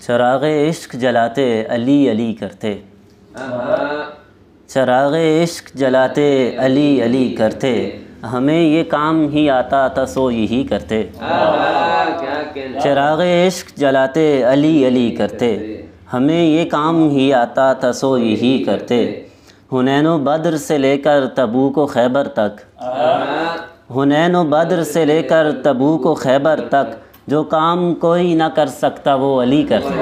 چراغ عشق جلاتے علی علی کرتے، چراغ عشق جلاتے علی علی کرتے، ہمیں یہ کام ہی آتا تھا سو یہی کرتے۔ چراغ عشق جلاتے علی علی کرتے، ہمیں یہ کام ہی آتا تھا سو یہی کرتے۔ حنین و بدر سے لے کر تبوک و خیبر تک، حنین و بدر سے لے کر تبوک و خیبر تک، جو کام کوئی نہ کر سکتا وہ علی کرتے۔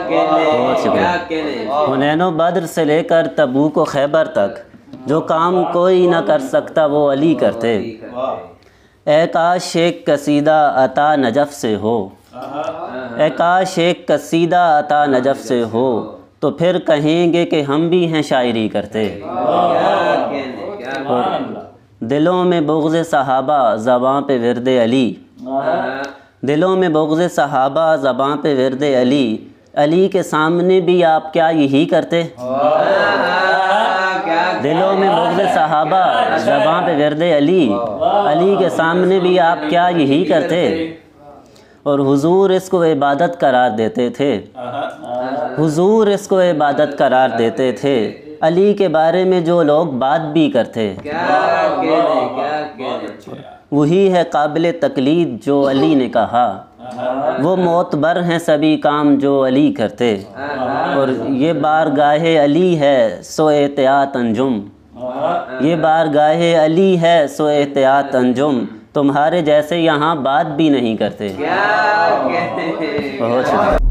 بہت شکریہ۔ حنین و بدر سے لے کر تبوک و خیبر تک، جو کام کوئی نہ کر سکتا وہ علی کرتے۔ اے کاش ایک قصیدہ عطا نجف سے ہو، اے کاش ایک قصیدہ عطا نجف سے ہو، تو پھر کہیں گے کہ ہم بھی ہیں شاعری کرتے۔ دلوں میں بغض صحابہ زباں پہ ورد علی، دلوں میں بغض صحابہ زباں پہ ورد علی، علی کے سامنے بھی آپ کیا یہی کرتے؟ دلوں میں بغض صحابہ زباں پہ ورد علی، علی کے سامنے بھی آپ کیا یہی کرتے؟ اور حضور اس کو عبادت قرار دیتے تھے، حضور اس کو عبادت قرار دیتے تھے، علی کے بارے میں جو لوگ بات بھی کرتے۔ وہی ہے قابل تقلید جو علی نے کہا، وہ معتبر ہیں سبھی کام جو علی کرتے۔ اور یہ بارگاہ علی ہے سو احتیاط انجم، یہ بارگاہ علی ہے سو احتیاط انجم، تمہارے جیسے یہاں بات بھی نہیں کرتے۔ بہت شکریہ۔